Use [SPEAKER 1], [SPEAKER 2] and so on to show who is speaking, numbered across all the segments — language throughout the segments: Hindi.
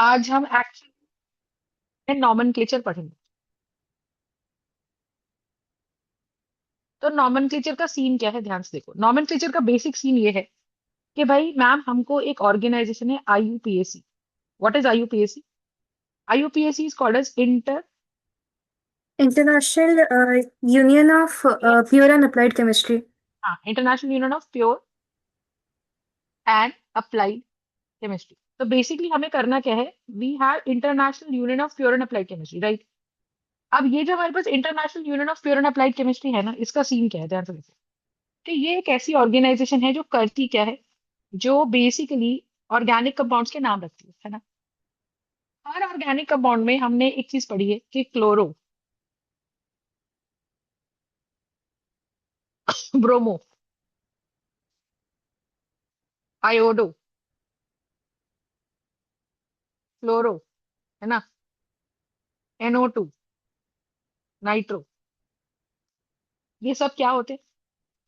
[SPEAKER 1] आज हम एक्चुअली नॉमेनक्लेचर पढ़ेंगे। तो नॉमेनक्लेचर का सीन क्या है, ध्यान से देखो। नॉमेनक्लेचर का बेसिक सीन ये है कि भाई मैम, हमको एक ऑर्गेनाइजेशन है IUPAC. What is IUPAC? IUPAC is called as inter
[SPEAKER 2] International Union of Pure and Applied Chemistry.
[SPEAKER 1] International union of pure and applied chemistry. तो बेसिकली हमें करना क्या है, we have international union of pure and applied chemistry, right. अब ये जो हमारे पास international union of pure and applied chemistry है ना, इसका सीन क्या है, ध्यान से देखो। कि ये एक ऐसी ऑर्गेनाइजेशन है जो करती क्या है, जो बेसिकली ऑर्गेनिक कंपाउंड्स के नाम रखती है ना। हर ऑर्गेनिक कंपाउंड में हमने एक चीज पढ़ी है कि क्लोरो, ब्रोमो, आयोडो, फ्लोरो, है ना, NO2, नाइट्रो, ये सब क्या होते हैं?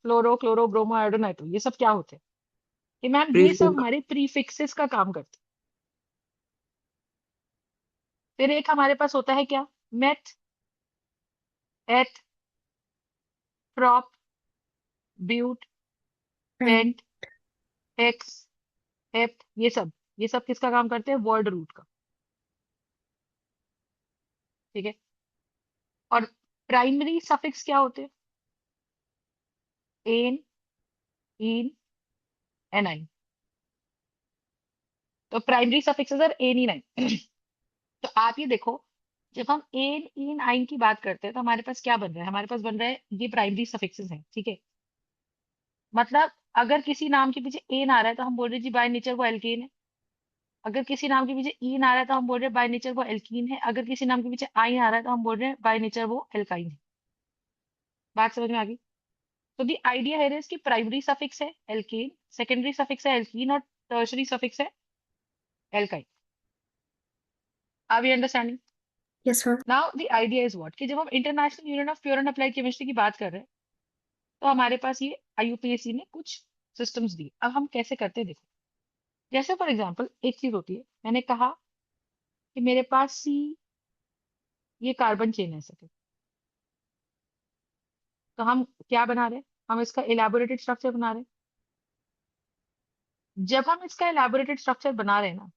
[SPEAKER 1] फ्लोरो, क्लोरो, ब्रोमो, आयोडो, नाइट्रो, ये सब क्या होते हैं? कि मैम ये सब
[SPEAKER 2] Prefix.
[SPEAKER 1] हमारे प्रीफिक्सेस का काम करते हैं। फिर एक हमारे पास होता है क्या, meth, eth, prop, but,
[SPEAKER 2] And
[SPEAKER 1] pent, hex, hept, ये सब किसका काम करते हैं? वर्ड रूट का। ठीक है। और प्राइमरी सफिक्स क्या होते हैं? एन, इन, एनाइन। तो प्राइमरी सफिक्सेस आर एन, इन, आइन। तो आप ये देखो, जब हम एन, इन, आइन की बात करते हैं तो हमारे पास क्या बन रहा है? हमारे पास बन रहा है ये प्राइमरी सफिक्सेस हैं, ठीक है। मतलब अगर किसी नाम के पीछे एन आ रहा है तो हम बोल रहे हैं जी बाय नेचर वो एल्केन है। अगर किसी नाम के पीछे इन आ रहा है तो हम बोल रहे हैं बाय नेचर वो एल्कीन है। अगर किसी नाम के पीछे आइन आ रहा है तो हम बोल रहे हैं बाय नेचर वो एल्काइन है। बात समझ में आ गई? तो दी आइडिया है इसकी प्राइमरी सफिक्स है एल्केन, सेकेंडरी सफिक्स है एल्कीन, और टर्शरी सफिक्स है alkyne. Are we understanding?
[SPEAKER 2] yes, ma'am.
[SPEAKER 1] Now the idea is what, कि जब हम international union of pure and applied chemistry की बात कर रहे हैं तो हमारे पास ये आईयूपीएसी ने कुछ सिस्टम्स दिए। अब हम कैसे करते हैं, देखो। जैसे फॉर एग्जांपल एक चीज होती है, मैंने कहा कि मेरे पास सी, ये कार्बन चेन है सके, तो हम क्या बना रहे हैं? हम इसका इलेबोरेटेड स्ट्रक्चर बना रहे हैं। जब हम इसका इलेबोरेटेड स्ट्रक्चर बना रहे हैं ना,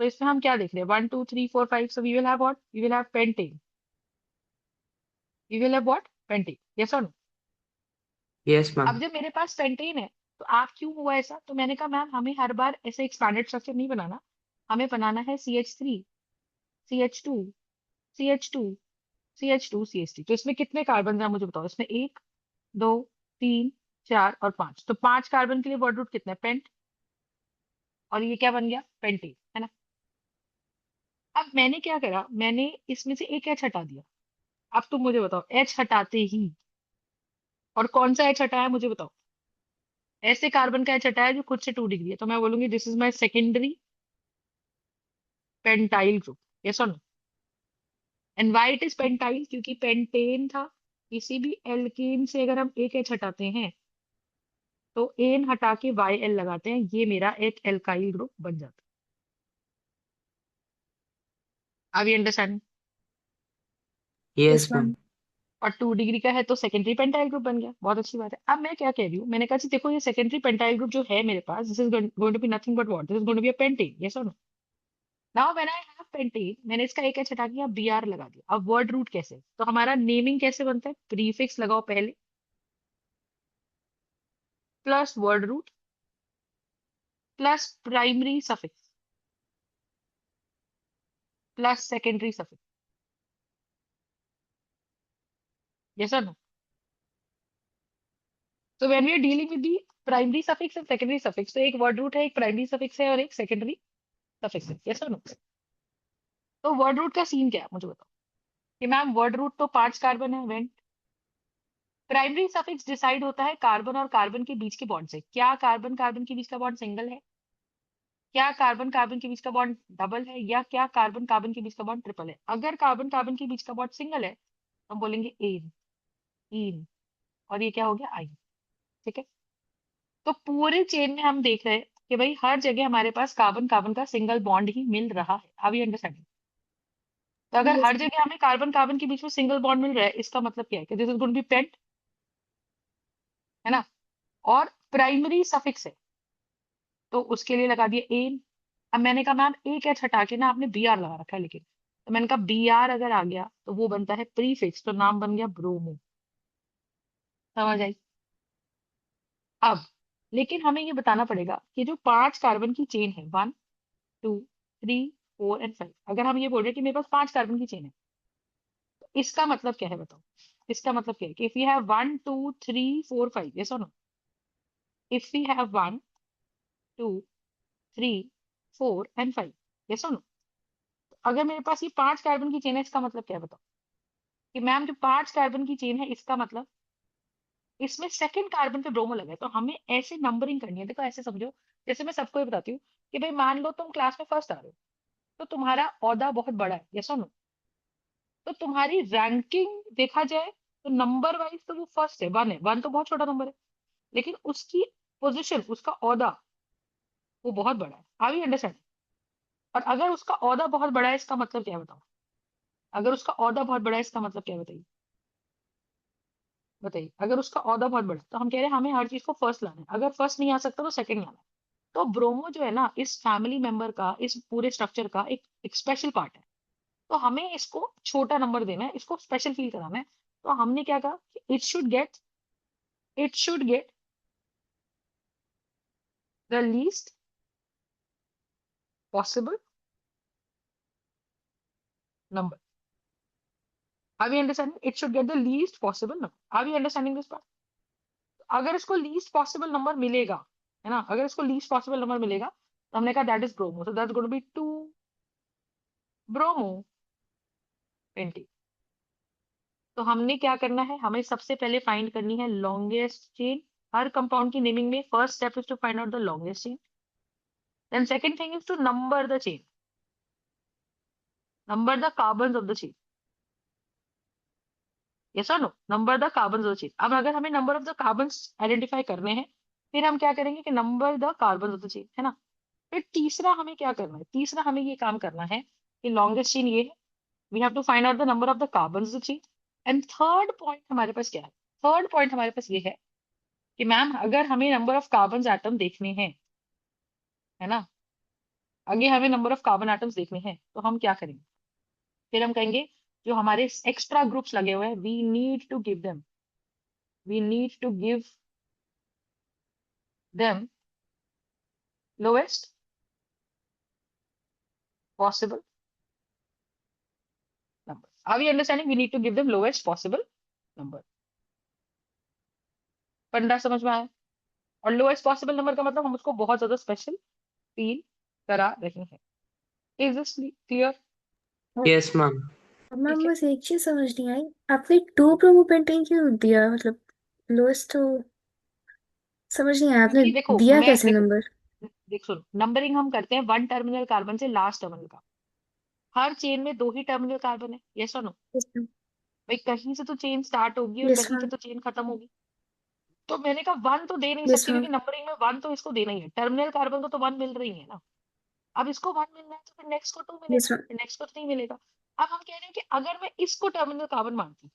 [SPEAKER 1] तो इसमें हम क्या देख रहे हैं? 1 2 3 4 5, so we will have what, we will have pentane. We will have what, pentane, yes और नो?
[SPEAKER 2] Yes,
[SPEAKER 1] अब
[SPEAKER 2] ma'am.
[SPEAKER 1] जब मेरे पास पेंटेन है, तो आप क्यों हुआ ऐसा? तो मैंने कहा मैम, हमें हर बार ऐसे एक्सपैंडेड स्ट्रक्चर नहीं बनाना, हमें बनाना है CH3, CH2, CH2, CH2, CH3। तो इसमें कितने कार्बन है मुझे बताओ? इसमें एक, दो, तीन, चार और पांच। तो पांच कार्बन के लिए वर्ड रूट कितना है? पेंट। और ये क्या बन गया? पेंटेन, है ना। अब मैंने क्या करा, मैंने इसमें से एक एच हटा दिया। अब तुम मुझे बताओ, एच हटाते ही, और कौन सा एच हटाया मुझे बताओ? ऐसे कार्बन का एच हटाया जो खुद से 2 डिग्री है, तो मैं बोलूंगी this is my secondary pentyl group, yes और no? And why it is pentyl? क्योंकि पेंटेन था। किसी भी एल्केन से अगर हम एक एच हटाते हैं तो एन हटा के YL लगाते हैं, ये मेरा एक एल्काइल ग्रुप बन जाता है। अभी understand?
[SPEAKER 2] Yes, Yes, ma'am. ma'am.
[SPEAKER 1] और 2 डिग्री का है तो सेकेंडरी पेंटाइल ग्रुप बन गया, बहुत अच्छी बात है। अब मैं क्या कह रही हूँ, मैंने कहा जी देखो, ये सेकेंडरी पेंटाइल ग्रुप जो है मेरे पास, this is going to be nothing but what, this is going to be a pentane, yes और no? Now when I have pentane, मैंने इसका एक एच हटा दिया, BR लगा दिया। अब वर्ड रूट कैसे? तो हमारा नेमिंग कैसे बनता है? प्रीफिक्स लगाओ पहले, plus word root, plus primary suffix, plus secondary suffix, yes और नो? तो when we are dealing with the primary suffix and secondary suffix, तो एक वर्ड रूट है, एक प्राइमरी सफिक्स है और एक सेकेंडरी सफिक्स है, यस और नो? तो वर्ड रूट का सीन क्या है मुझे बताओ। कि मैम वर्ड रूट तो 5 कार्बन है, वेंट। प्राइमरी सफिक्स डिसाइड होता है कार्बन और कार्बन के बीच के बॉन्ड से। क्या कार्बन कार्बन के बीच का बॉन्ड सिंगल है? क्या कार्बन कार्बन के बीच का बॉन्ड डबल है? या क्या कार्बन कार्बन के बीच का बॉन्ड ट्रिपल है? अगर कार्बन कार्बन के बीच का बॉन्ड सिंगल है तो हम बोलेंगे एन, इन, और ये क्या हो गया? आई। ठीक है। तो पूरे चेन में हम देख रहे हैं कि भाई हर जगह हमारे पास कार्बन कार्बन का सिंगल बॉन्ड ही मिल रहा है। Are you understanding? तो अगर
[SPEAKER 2] Yes.
[SPEAKER 1] हर जगह हमें कार्बन कार्बन के बीच में सिंगल बॉन्ड मिल रहा है, इसका मतलब क्या है कि this is going to be pent, है ना। और प्राइमरी सफिक्स है, तो उसके लिए लगा दिया एन। अब मैंने कहा मैम एक एच हटा के ना आपने बी आर लगा रखा है, लेकिन तो मैंने कहा बी आर अगर आ गया तो वो बनता है प्रीफिक्स, तो नाम बन गया ब्रोमो। समझ आई? अब लेकिन हमें ये बताना पड़ेगा कि जो 5 कार्बन की चेन है, 1 2 3 4 एंड 5, अगर हम ये बोल रहे हैं कि मेरे पास 5 कार्बन की चेन है, तो इसका मतलब क्या है बताओ? इसका मतलब क्या है कि इफ यू हैव 1 2 3 4 5, यस और no? If we have 1 2 3 4 and 5, yes और नो? अगर मेरे पास ये 5 कार्बन की चेन है, इसका मतलब क्या है बताओ? कि मैम जो 5 कार्बन की चेन है, इसका मतलब इसमें सेकंड कार्बन पे ब्रोमो लगा है, तो हमें ऐसे नंबरिंग करनी है। देखो ऐसे समझो, जैसे मैं सबको ये बताती हूँ कि भाई मान लो तुम क्लास में फर्स्ट आ रहे हो, तो तुम्हारा ओहदा बहुत बड़ा है, यस और नो? तो तुम्हारी रैंकिंग देखा जाए तो नंबर वाइज तो वो फर्स्ट है, 1 है, 1 तो बहुत छोटा नंबर है, लेकिन उसकी पोजीशन, उसका ओहदा वो बहुत बड़ा है। Are you understand? और अगर उसका ओहदा बहुत बड़ा है, इसका मतलब क्या है बताओ? अगर उसका ओहदा बहुत बड़ा है, इसका मतलब क्या है बताइए? बताइए, अगर उसका ओहदा बहुत बड़ा है, तो हम कह रहे हैं हमें हर चीज को फर्स्ट लाना है, अगर फर्स्ट नहीं आ सकता तो सेकंड लाना है। तो ब्रोमो जो है ना, इस फैमिली मेंबर का, इस पूरे स्ट्रक्चर का एक स्पेशल पार्ट है। तो हमें इसको छोटा नंबर देना है, इसको स्पेशल फील कराना है। तो हमने क्या कहा कि it should get the least possible number. Are we understanding? It should get the least possible number. Are we understanding this part? अगर इसको लीस्ट पॉसिबल नंबर मिलेगा, है ना, अगर इसको लीस्ट पॉसिबल नंबर मिलेगा, तो हमने कहा that is bromo, so that's going to be 2 bromo 20। तो हमने क्या करना है, हमें सबसे पहले फाइंड करनी है लॉन्गेस्ट चेन। हर कंपाउंड की नेमिंग में first step is to find out the longest chain, then second thing is to number the chain, number the carbons of the chain, yes और no? Number the carbons of the chain. अब अगर हमें number of the carbons identify करने हैं, फिर हम क्या करेंगे कि number the carbons of the chain, है ना। फिर तीसरा हमें क्या करना है, तीसरा हमें ये काम करना है कि लॉन्गेस्ट चेन ये है, we have to find out the number of the carbons of the chain. And third point हमारे पास क्या है? थर्ड पॉइंट हमारे पास ये है कि मैम अगर हमें नंबर ऑफ कार्बन एटम देखने हैं, है ना, आगे हमें नंबर ऑफ कार्बन एटम्स देखने हैं, तो हम क्या करेंगे? फिर हम कहेंगे जो हमारे एक्स्ट्रा ग्रुप्स लगे हुए हैं, we need to give them lowest possible number. Are we understanding? We need to give them lowest possible number. फंडा समझ में आया? और लोएस्ट पॉसिबल नंबर का मतलब हम उसको बहुत ज्यादा स्पेशल फील करा रहे हैं। Is this clear?
[SPEAKER 3] Yes ma'am.
[SPEAKER 2] Ma'am
[SPEAKER 1] ठीक है।
[SPEAKER 2] बस एक चीज समझ नहीं आई, आपने 2 प्रोमोपेंटेन क्यों दिया, मतलब लोएस्ट तो समझ नहीं आया, आपने
[SPEAKER 1] क्योंकि देखो
[SPEAKER 2] दिया
[SPEAKER 1] मैं
[SPEAKER 2] कैसे
[SPEAKER 1] देखो
[SPEAKER 2] नंबर?
[SPEAKER 1] देख सुनो, नंबरिंग हम करते हैं वन टर्मिनल कार्बन से लास्ट टर्मिनल का। हर चेन में 2 ही टर्मिनल कार्बन है, यस और नो?
[SPEAKER 2] Yes ma'am.
[SPEAKER 1] भाई कहीं से तो चेन स्टार्ट होगी और
[SPEAKER 2] यस
[SPEAKER 1] कहीं से
[SPEAKER 2] मैम।
[SPEAKER 1] तो चेन खत्म होगी। तो मैंने कहा 1 तो दे नहीं
[SPEAKER 2] यस
[SPEAKER 1] सकती,
[SPEAKER 2] मैम।
[SPEAKER 1] क्योंकि नंबरिंग में 1 तो इसको देना ही है, टर्मिनल कार्बन को तो 1 मिल रही है ना। अब इसको 1 मिलना है तो फिर नेक्स्ट को 2 मिलेगा,
[SPEAKER 2] यस मैम।
[SPEAKER 1] फिर नेक्स्ट को 3 मिलेगा। अब हम कह रहे हैं कि अगर मैं इसको टर्मिनल कार्बन मानती,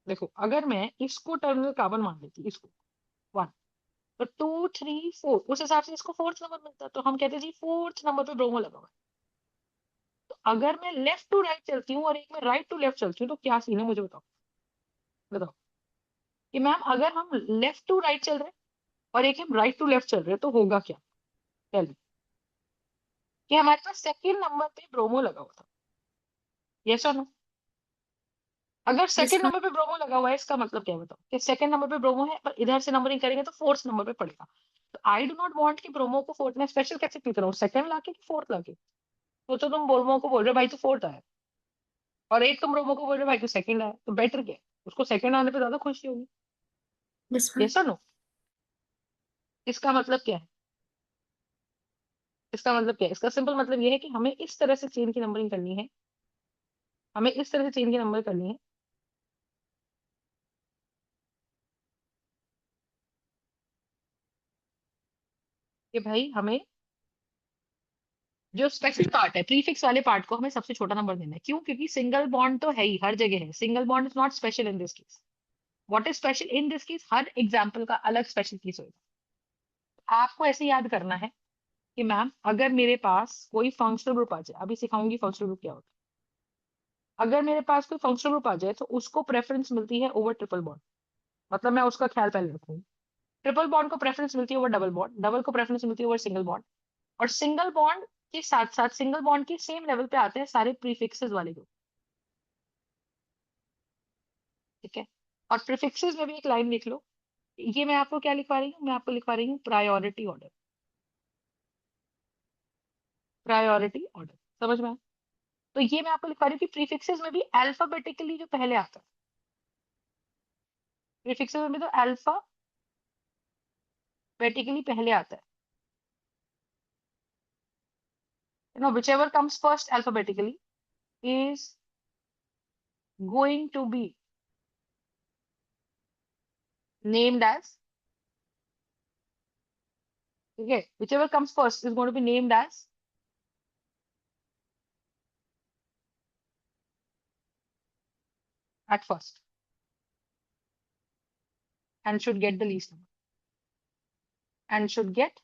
[SPEAKER 1] देखो अगर मैं इसको टर्मिनल कार्बन मान लेती, इसको 1, तो 2 3 4 उस हिसाब से इसको फोर्थ नंबर मिलता, तो हम कहते हैं जी फोर्थ नंबर पे ब्रोमो लगा हुआ है। तो अगर मैं लेफ्ट टू राइट चलती हूँ और एक में राइट टू लेफ्ट चलती हूँ, तो क्या सीन है मुझे बताओ? बताओ कि मैम अगर हम लेफ्ट टू राइट चल रहे हैं और एक हम राइट टू लेफ्ट चल रहे हैं, तो होगा क्या? टेल, कि हमारे पास सेकंड नंबर पे ब्रोमो लगा हुआ था, यस और नो? अगर
[SPEAKER 2] यस
[SPEAKER 1] सेकंड
[SPEAKER 2] मैम।
[SPEAKER 1] नंबर पे ब्रोमो लगा हुआ है, इसका मतलब क्या है बताओ? कि सेकंड नंबर पे ब्रोमो है, पर इधर से नंबरिंग करेंगे तो फोर्थ नंबर पे पड़ेगा। तो आई डू नॉट वांट कि ब्रोमो को फोर्थ में स्पेशल कैसे क्यों करूँ, सेकंड लाके कि फोर्थ लाके? तो तुम ब्रोमो को बोल रहे हो भाई तू फोर्थ आया, और एक तुम ब्रोमो को बोल रहे हो भाई तू सेकंड आया, तो बेटर क्या है? उसको सेकंड आने पे ज्यादा खुशी होगी,
[SPEAKER 2] यस मैम।
[SPEAKER 1] यस और नो? इसका मतलब क्या है? इसका मतलब क्या है? इसका सिंपल मतलब ये है कि हमें इस तरह से चेन की नंबरिंग करनी है, हमें इस तरह से चेन की नंबर करनी है कि भाई हमें जो स्पेशल पार्ट है, प्रीफिक्स वाले पार्ट को हमें सबसे छोटा नंबर देना है। क्यों? क्योंकि सिंगल बॉन्ड तो है ही, हर जगह है। Single bond is not special in this case. What is special in this case? Her example का अलग स्पेशल केस होगा। आपको ऐसे याद करना है कि मैम अगर मेरे पास कोई फंक्शनल ग्रुप आ जाए, अभी सिखाऊंगी फंक्शनल ग्रुप क्या होता है। अगर मेरे पास कोई फंक्शनल ग्रुप आ जाए तो उसको प्रेफरेंस मिलती है ओवर ट्रिपल बॉन्ड। मतलब मैं उसका ख्याल पहले रखूंगी। ट्रिपल बॉन्ड को प्रेफरेंस मिलती है ओवर डबल बॉन्ड, डबल को प्रेफरेंस मिलती है ओवर सिंगल बॉन्ड, और सिंगल बॉन्ड के साथ साथ सिंगल बॉन्ड के सेम लेवल पे आते हैं सारे प्रीफिक्सेस वाले ग्रुप। ठीक है। और प्रीफिक्सेस में भी एक लाइन लिख लो। ये मैं आपको क्या लिखवा रही हूँ? मैं आपको लिखवा रही हूँ प्रायोरिटी ऑर्डर। प्रायोरिटी ऑर्डर समझ में आया? तो ये मैं आपको लिखवा रही हूँ कि प्रीफिक्सेस में भी अल्फाबेटिकली जो पहले आता है, प्रीफिक्सेस में भी तो अल्फाबेटिकली पहले आता है। You know, whichever comes first alphabetically is going to be named as, okay, whichever comes first is going to be named as at first and should get the least number and should get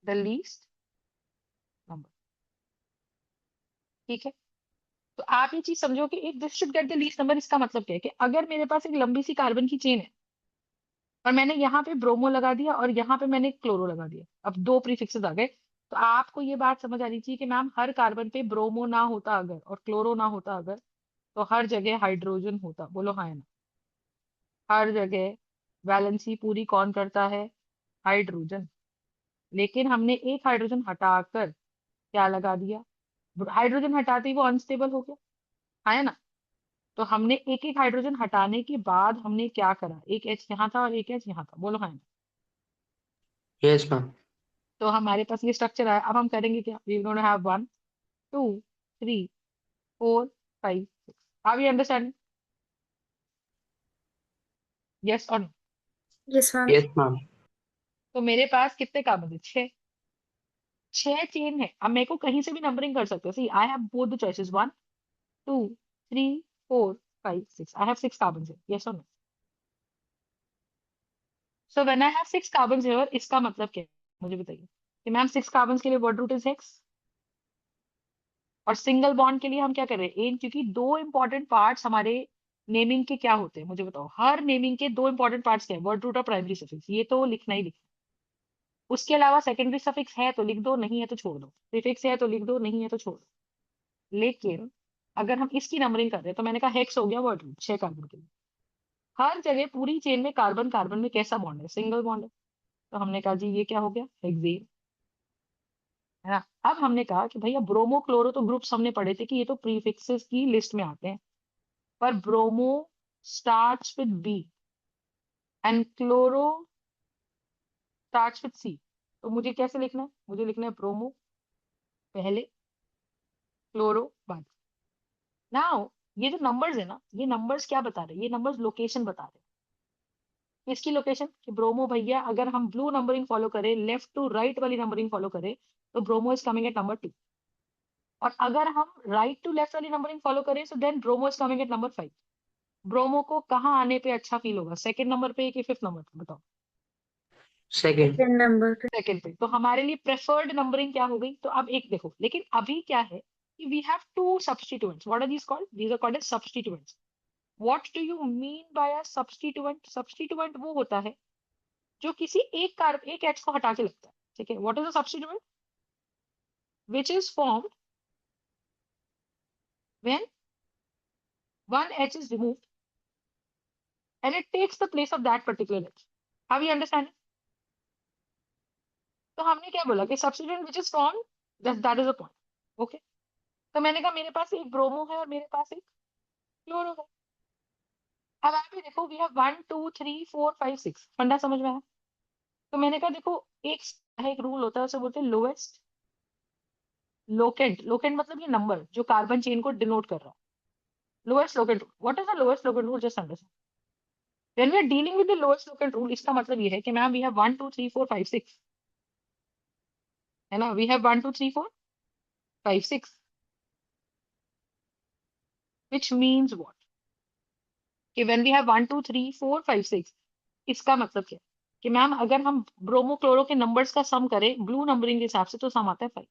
[SPEAKER 1] the least number। ठीक है। तो आप ये चीज समझो कि if this should get the least number, इसका मतलब क्या है कि अगर मेरे पास एक लंबी सी कार्बन की चेन है और मैंने यहाँ पे ब्रोमो लगा दिया और यहाँ पे मैंने क्लोरो लगा दिया, अब दो प्रीफिक्सेस आ गए, तो आपको ये बात समझ आनी चाहिए कि मैम हर कार्बन पे ब्रोमो ना होता अगर और क्लोरो ना होता अगर, तो हर जगह हाइड्रोजन होता। बोलो हाँ या ना? हर जगह वैलेंसी पूरी कौन करता है? हाइड्रोजन। लेकिन हमने एक हाइड्रोजन हटाकर क्या लगा दिया? हाइड्रोजन हटाते ही वो अनस्टेबल हो गया, हाँ है ना? तो हमने एक एक हाइड्रोजन हटाने के बाद हमने क्या करा? एक एच यहाँ था और एक एच यहाँ था। बोलो हाँ है ना?
[SPEAKER 3] Yes ma'am.
[SPEAKER 1] तो हमारे पास ये स्ट्रक्चर है। अब हम करेंगे क्या? We gonna have 1 2 3 4 5 6। Are we understand? Yes और no?
[SPEAKER 2] Yes, ma'am.
[SPEAKER 3] Yes ma'am.
[SPEAKER 1] तो मेरे पास कितने कार्बन है? 6। 6 चेन है। अब मेरे को कहीं से भी नंबरिंग कर सकते हो। See I have both the choices, 1 2 3 4 5 6। I have 6 carbon है। यस और no? So when I have 6 carbon here, इसका मतलब क्या है मुझे बताइए? कि मैम 6 कार्बन के लिए वर्ड रूट इज हेक्स, और सिंगल बॉन्ड के लिए हम क्या कर रहे हैं? एन। क्योंकि दो इंपॉर्टेंट पार्ट्स हमारे नेमिंग के क्या होते हैं मुझे बताओ? हर नेमिंग के दो इंपॉर्टेंट पार्ट्स क्या है? वर्ड रूट और प्राइमरी सफिक्स। ये तो लिखना ही लिखना। उसके अलावा सेकेंडरी सफिक्स है तो लिख दो, नहीं है तो छोड़ दो। प्रीफिक्स है तो लिख दो, नहीं है तो छोड़ दो। लेकिन अगर हम इसकी नंबरिंग कर रहे हैं तो मैंने कहा हेक्स हो गया वर्ड रूट 6 कार्बन के लिए। हर जगह पूरी चेन में कार्बन कार्बन में कैसा बॉन्ड है? सिंगल बॉन्ड है। तो हमने कहा जी ये क्या हो गया? हेक्सेन। है ना? अब हमने कहा कि भैया ब्रोमो क्लोरो तो ग्रुप्स हमने पढ़े थे कि ये तो प्रीफिक्सेस की लिस्ट में आते हैं, पर bromo starts with B and chloro starts with C. तो मुझे कैसे लिखना है? मुझे लिखना है ब्रोमो पहले, क्लोरो बाद। नाउ ये जो नंबर्स है ना, ये नंबर्स क्या बता रहे हैं? ये नंबर्स लोकेशन बता रहे हैं। इसकी लोकेशन कि ब्रोमो भैया अगर हम ब्लू नंबरिंग फॉलो करें, लेफ्ट टू राइट वाली नंबरिंग फॉलो करें, तो bromo is coming at number 2। और अगर हम राइट टू लेफ्ट वाली नंबरिंग फॉलो करें तो then bromo is coming at number 5। Bromo को कहाँ आने पे अच्छा फील होगा? सेकंड नंबर पे कि फिफ्थ नंबर पे? बताओ।
[SPEAKER 3] सेकंड।
[SPEAKER 2] Second number.
[SPEAKER 1] सेकंड पे। तो हमारे लिए प्रेफर्ड नंबरिंग क्या हो गई? तो अब एक देखो, लेकिन अभी क्या है कि we have two substituents. What are these called? These are called as substituents. What do you mean by a substituent? Substituent वो होता है जो किसी एक एच को हटा के लगता है। ठीक है। What is a substituent? Which is formed when one H is removed and it takes the place of that particular H। Have you understand? तो हमने क्या बोला कि substituent which is formed, that is a point. Okay. तो मैंने कहा मेरे पास एक ब्रोमो है और मेरे पास एक क्लोरो है। अब आप भी देखो, वी हैव 1 2 3 4 5 6। फंडा समझ में आया? तो मैंने कहा देखो, एक एक रूल होता है, उसे बोलते हैं लोएस्ट लोकेंट। लोकेंट मतलब ये नंबर जो कार्बन चेन को डिनोट कर रहा है। Lowest locant rule. What is the lowest locant rule? Just understand. When we are dealing with the lowest locant rule, इसका मतलब ये है कि मैम वी हैव 1 2 3 4 5 6, है ना, we have 1 2 3 4 5 6, which means what, कि when we have 1 2 3 4 5 6, इसका मतलब क्या है कि मैम अगर हम ब्रोमो क्लोरो के नंबर्स का सम करें ब्लू नंबरिंग के हिसाब से तो सम आता है 5,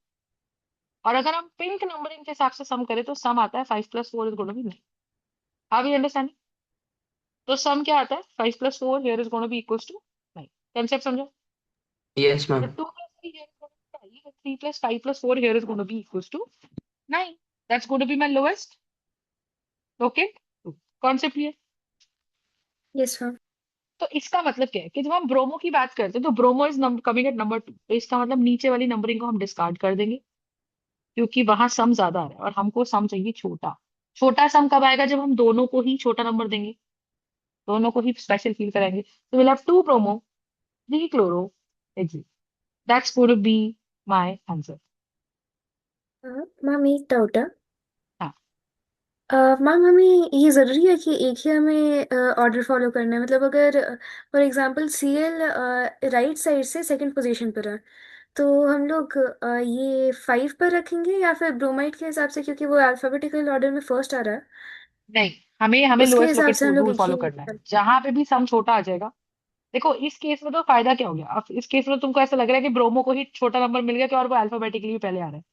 [SPEAKER 1] और अगर हम पिंक नंबरिंग के हिसाब से सम करें तो सम आता है 5 + 4 is gonna be 9। How you understand? तो सम क्या आता है, 5 + 4 here is gonna be equals to 9। Concept समझो?
[SPEAKER 3] Yes,
[SPEAKER 1] तो
[SPEAKER 3] ma'am.
[SPEAKER 1] 2 + 3 here is going to be 5, 3 + 5 + 4 here is going to be equals to 9. That's going to be my lowest. Okay? Concept clear?
[SPEAKER 2] Yes ma'am.
[SPEAKER 1] तो इसका मतलब क्या है कि जब हम ब्रोमो की बात करते हैं तो bromo is coming at number 2, तो इसका मतलब नीचे वाली नंबरिंग को हम डिस्कार्ड कर देंगे क्योंकि वहां सम ज्यादा आ रहा है और हमको सम चाहिए छोटा। छोटा सम कब आएगा, जब हम दोनों को ही छोटा नंबर देंगे, दोनों को ही स्पेशल फील कराएंगे। तो will have 2 bromo 3 chloro exit. That's going to be my answer.
[SPEAKER 2] Ma'am एक डाउट है।
[SPEAKER 1] हाँ,
[SPEAKER 2] मैम हमें ये ज़रूरी है कि एक ही हमें ऑर्डर फॉलो करना है, मतलब अगर for example CL right side से सेकंड पोजीशन पर है तो हम लोग ये 5 पर रखेंगे या फिर ब्रोमाइड के हिसाब से, क्योंकि वो अल्फाबेटिकल ऑर्डर में फर्स्ट आ रहा है,
[SPEAKER 1] नहीं, हमें हमें
[SPEAKER 2] उसके
[SPEAKER 1] लोएस्ट
[SPEAKER 2] हिसाब
[SPEAKER 1] लोकेट
[SPEAKER 2] से हम लोग
[SPEAKER 1] रूल
[SPEAKER 2] एक
[SPEAKER 1] फॉलो
[SPEAKER 2] ही।
[SPEAKER 1] करना है, जहां पे भी सम छोटा आ जाएगा। देखो इस केस में तो फायदा क्या हो गया, अब इस केस में तुमको ऐसा लग रहा है कि ब्रोमो को ही छोटा नंबर मिल गया कि और वो अल्फाबेटिकली भी पहले आ रहा है।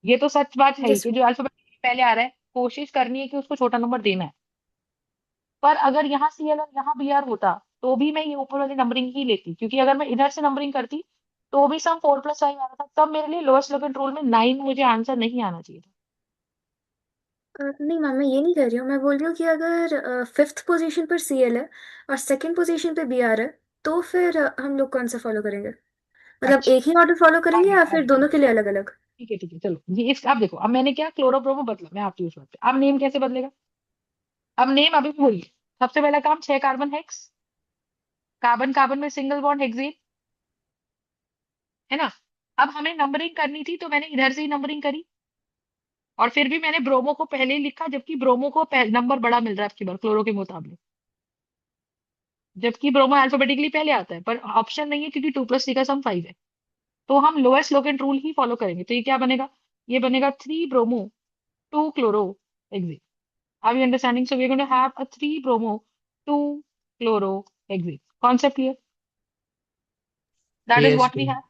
[SPEAKER 1] ये तो सच बात है ही
[SPEAKER 2] यस
[SPEAKER 1] कि जो अल्फाबेटिकली पहले आ रहा है कोशिश करनी है कि उसको छोटा नंबर देना है। पर अगर यहाँ सीएल और यहाँ बीआर होता तो भी मैं ये ऊपर वाली नंबरिंग ही लेती, क्योंकि अगर मैं इधर से नंबरिंग करती तो भी सम 4 + 5 आ रहा था, तब मेरे लिए लोएस्ट लोकेट रूल में 9 मुझे आंसर नहीं आना चाहिए था।
[SPEAKER 2] नहीं मैम, मैं ये नहीं कह रही हूँ, मैं बोल रही हूँ कि अगर फिफ्थ पोजीशन पर सीएल है और सेकंड पोजीशन पे बीआर है तो फिर हम लोग कौन सा फॉलो करेंगे, मतलब
[SPEAKER 1] अच्छा,
[SPEAKER 2] एक ही ऑर्डर फॉलो करेंगे
[SPEAKER 1] आगे
[SPEAKER 2] या फिर
[SPEAKER 1] आगे
[SPEAKER 2] दोनों के लिए अलग अलग।
[SPEAKER 1] ठीक है ठीक है, चलो ये इस अब देखो, अब मैंने क्या क्लोरोब्रोमो बदला, मैं आती हूँ उस बात पे। अब नेम कैसे बदलेगा? अब नेम अभी भी वही है। सबसे पहला काम 6 कार्बन हेक्स, कार्बन कार्बन में सिंगल बॉन्ड हेक्सेन, है ना। अब हमें नंबरिंग करनी थी तो मैंने इधर से ही नंबरिंग करी, और फिर भी मैंने ब्रोमो को पहले ही लिखा, जबकि ब्रोमो को नंबर बड़ा मिल रहा है आपकी बार क्लोरो के मुकाबले, जबकि ब्रोमो अल्फाबेटिकली पहले आता है, पर ऑप्शन नहीं है क्योंकि 2 + 3 का सम 5 है। तो हम लोएस्ट लोकेट रूल ही फॉलो करेंगे, तो ये क्या बनेगा, ये बनेगा 3 bromo 2 chloro exit. Are you understanding? So we are going to have a 3 bromo 2 chloro exit. Concept clear? That is
[SPEAKER 3] Yes,
[SPEAKER 1] what we
[SPEAKER 3] ma'am.
[SPEAKER 1] Have.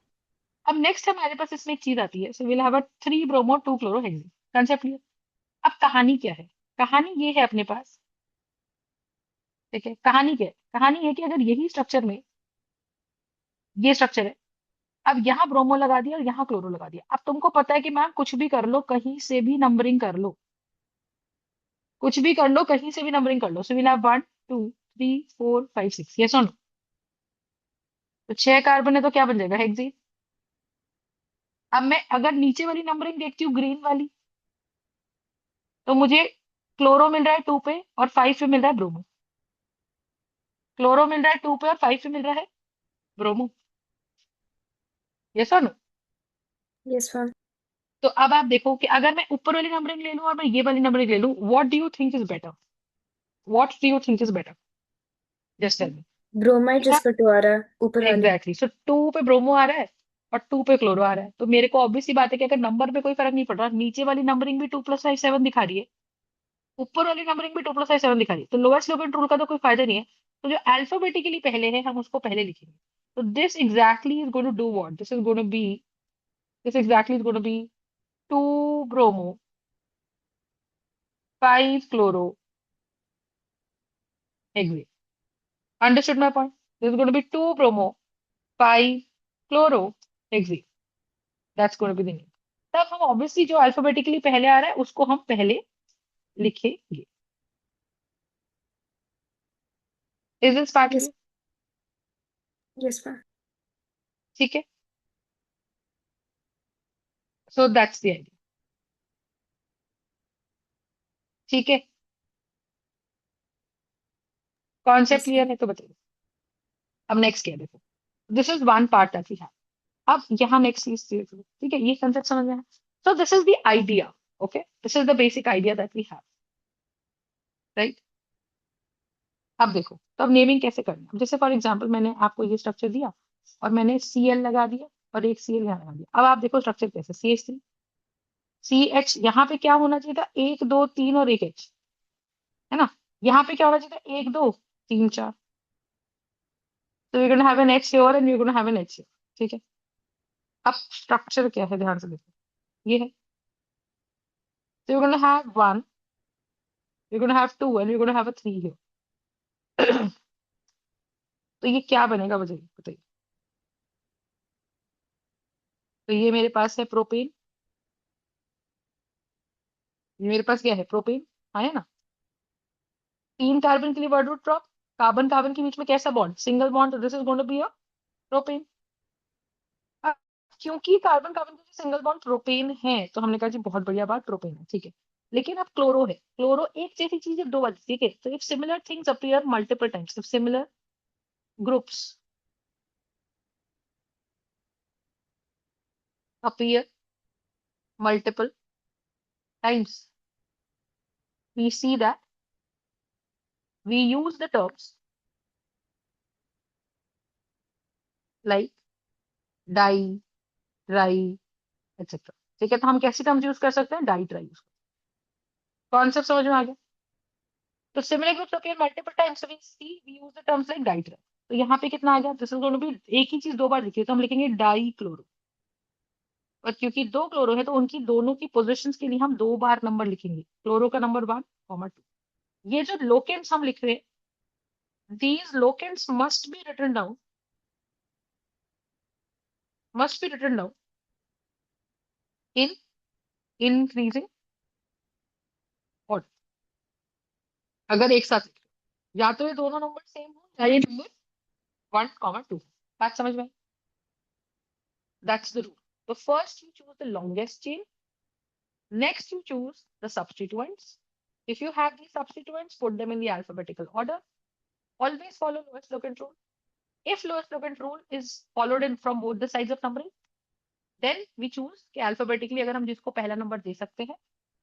[SPEAKER 1] अब नेक्स्ट हमारे पास इसमें एक चीज आती है, so we'll have a 3 bromo 2 chloro exit. Concept clear? अब कहानी क्या है? कहानी ये है अपने पास, ठीक है। कहानी क्या है? कहानी ये कि अगर यही स्ट्रक्चर में ये स्ट्रक्चर है, अब यहाँ ब्रोमो लगा दिया और यहाँ क्लोरो लगा दिया, अब तुमको पता है कि मैम कुछ भी कर लो, कहीं से भी नंबरिंग कर लो, कुछ भी कर लो, कहीं से भी नंबरिंग कर लो। सो वील हैव 1 2 3 4 5 6, यस और नो? तो 6 कार्बन है तो क्या बन जाएगा, हेक्सेन। अब मैं अगर नीचे वाली नंबरिंग देखती हूँ ग्रीन वाली, तो मुझे क्लोरो मिल रहा है 2 पे और 5 पे मिल रहा है ब्रोमो। क्लोरो मिल रहा है 2 पे और 5 पे मिल रहा है ब्रोमो, यस और नो?
[SPEAKER 2] Yes ma'am.
[SPEAKER 1] तो अब आप देखो कि अगर मैं ऊपर वाली नंबरिंग ले लूं और मैं ये वाली नंबरिंग ले लूं, what do you think is better? What do you think is better? Just tell me.
[SPEAKER 2] Bromide जिस पर 2 आ रहा है ऊपर वाली।
[SPEAKER 1] एग्जैक्टली, सो 2 पे ब्रोमो आ रहा है और 2 पे क्लोरो आ रहा है, तो मेरे को ऑब्वियस सी बात है कि अगर नंबर पे कोई फर्क नहीं पड़ रहा, नीचे वाली नंबरिंग भी 2 + 5 7 दिखा रही है, ऊपर वाली नंबरिंग भी 2 + 5 7 दिखा रही है, तो लोएस्ट लोकेट रूल का तो कोई फायदा नहीं है। तो जो अल्फाबेटिकली पहले है हम उसको पहले लिखेंगे। तो this exactly is going to do what, this is going to be, this exactly is going to be 2 bromo 5 chloro exit. Understood my point? This is going to be 2 bromo 5 chloro exit. That's going to be the name. तब हम ऑब्वियसली जो अल्फाबेटिकली पहले आ रहा है उसको हम पहले लिखेंगे। Is this part
[SPEAKER 2] yes.
[SPEAKER 1] Clear?
[SPEAKER 2] Yes ma'am.
[SPEAKER 1] ठीक है, सो दैट्स द आइडिया। ठीक है, कॉन्सेप्ट
[SPEAKER 2] यस
[SPEAKER 1] क्लियर
[SPEAKER 2] मैम।
[SPEAKER 1] है तो बताइए। अब नेक्स्ट क्या है, देखो this is one part that we have. अब यहाँ नेक्स्ट चीज देखो, ठीक है, ये कंसेप्ट समझ में है। So this is the idea, okay, this is the basic idea that we have, right. अब देखो, तो अब नेमिंग कैसे करना है। जैसे फॉर एग्जांपल मैंने आपको ये स्ट्रक्चर दिया और मैंने सीएल लगा दिया, और एक Cl यहाँ लगा दिया। अब आप देखो स्ट्रक्चर कैसे, CH3 CH, यहाँ पे क्या होना चाहिए था, 1 2 3 और एक H, है ना। यहाँ पे क्या होना चाहिए था, 1 2 3 4। तो we're gonna have an H here and we're gonna have an H here, ठीक है। अब स्ट्रक्चर क्या है, ध्यान से देखो, ये है। So we're gonna have 1, we're gonna have 2 and we're gonna have a 3 here। तो ये क्या बनेगा, बताइए बताइए। तो ये मेरे पास है प्रोपेन, ये मेरे पास क्या है, प्रोपेन, हाँ है ना। 3 कार्बन के लिए word root drop, carbon carbon के बीच में कैसा bond, single bond, this is going to be a propane. क्योंकि कार्बन कार्बन के सिंगल बॉन्ड प्रोपेन है, तो हमने कहा जी बहुत बढ़िया बात, प्रोपेन है, ठीक है। लेकिन अब क्लोरो है, क्लोरो एक जैसी चीज है दो बार, ठीक है। तो if similar things appear multiple times, if similar groups appear multiple times, we see that we use the terms like di, tri, etc. ठीक है, तो हम कैसे टर्म्स यूज कर सकते हैं, डाई ट्राई यूज। कॉन्सेप्ट समझ में आ गया। तो similar groups appear multiple times, we use the terms like di tri. तो यहाँ पे कितना आ गया, this is going to be, एक ही चीज दो बार लिखी है तो हम लिखेंगे डाई क्लोरो। और क्योंकि दो क्लोरो है तो उनकी दोनों की पोजिशन के लिए हम दो बार नंबर लिखेंगे, क्लोरो का नंबर 1, 2। ये जो लोकेंट्स हम लिख रहे हैं, these locants must be written down, must be written down in increasing order। अगर एक साथ लिखे, या तो ये दोनों नंबर सेम हो या ये नंबर 1, 2। बात समझ में, दैट्स द रूल। तो first you choose the longest chain, next you choose the substituents. If you have these substituents, put them in the alphabetical order. Always follow lowest locant rule. If lowest locant rule is followed in from both the sides of numbering, then we choose कि alphabetically अगर हम जिसको पहला नंबर दे सकते हैं,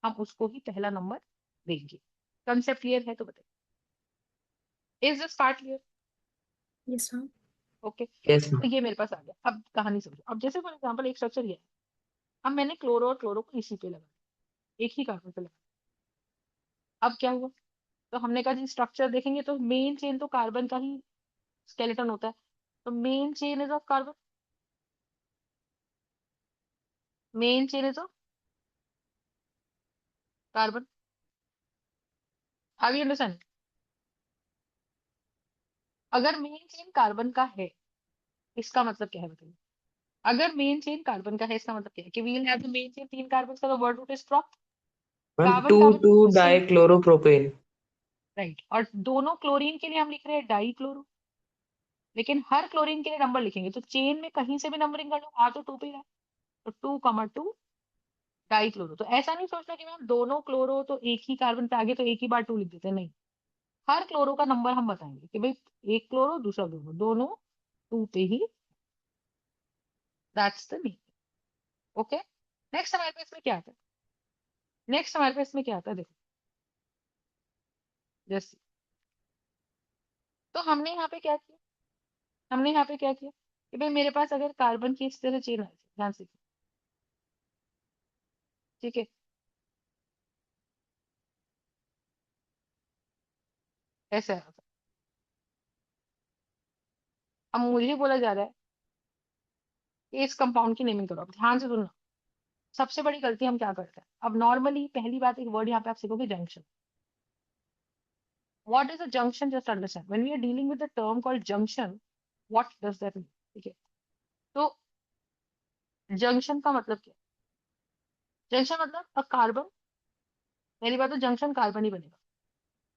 [SPEAKER 1] हम उसको ही पहला नंबर देंगे। कंसेप्ट क्लियर है तो बताइए, is this part clear?
[SPEAKER 2] Yes ma'am.
[SPEAKER 1] Okay.
[SPEAKER 3] Yes,
[SPEAKER 1] तो
[SPEAKER 3] ma'am.
[SPEAKER 1] ये मेरे पास आ गया, अब कहानी समझो। अब जैसे फॉर एग्जांपल एक स्ट्रक्चर ये है, अब मैंने क्लोरो और क्लोरो को इसी पे लगा, एक ही कार्बन पे लगा। अब क्या हुआ, तो हमने कहा जी स्ट्रक्चर देखेंगे तो मेन चेन तो कार्बन का ही स्केलेटन होता है। तो main chain is of carbon, main chain is of carbon. How you understand? अगर मेन चेन कार्बन का है, इसका मतलब क्या है बताइए। अगर मेन चेन कार्बन का है, इसका मतलब क्या है कि we will have the main chain 3 carbon का, तो word root is prop,
[SPEAKER 3] Ma'am,
[SPEAKER 1] carbon
[SPEAKER 3] 2
[SPEAKER 1] carbon
[SPEAKER 3] 2
[SPEAKER 1] same,
[SPEAKER 3] dichloropropane.
[SPEAKER 1] Right. और दोनों क्लोरीन के लिए हम लिख रहे हैं डाई क्लोरो, लेकिन हर क्लोरीन के लिए नंबर लिखेंगे, तो चेन में कहीं से भी नंबरिंग कर लो, आ तो 2 पे रहा है। तो 2, 2 डाई क्लोरो। तो ऐसा नहीं सोचना कि मैम दोनों क्लोरो तो एक ही कार्बन पे आगे तो एक ही बार 2 लिख देते हैं, नहीं। हर क्लोरो का नंबर हम बताएंगे कि भाई एक क्लोरो दूसरा क्लोरो दोनों 2 पे ही, that's the meaning. Okay. Next हमारे पास में क्या आता है, नेक्स्ट हमारे पास में क्या आता है, देखो जैसे, तो हमने यहाँ पे क्या किया, हमने यहाँ पे क्या किया कि भाई मेरे पास अगर कार्बन की इस तरह चेन है, ध्यान से, ठीक है। ऐसा है, अब मुझे बोला जा रहा है कि इस कंपाउंड की नेमिंग करो। अब ध्यान से सुनना, सबसे बड़ी गलती हम क्या करते हैं, अब नॉर्मली पहली बात, एक वर्ड यहाँ पे आप सीखोगे, junction. What is a junction, just understand when we are dealing with the term called junction, what does that mean, ठीक है। तो जंक्शन का मतलब क्या है, जंक्शन मतलब अ कार्बन, पहली बात तो जंक्शन कार्बन ही बनेगा,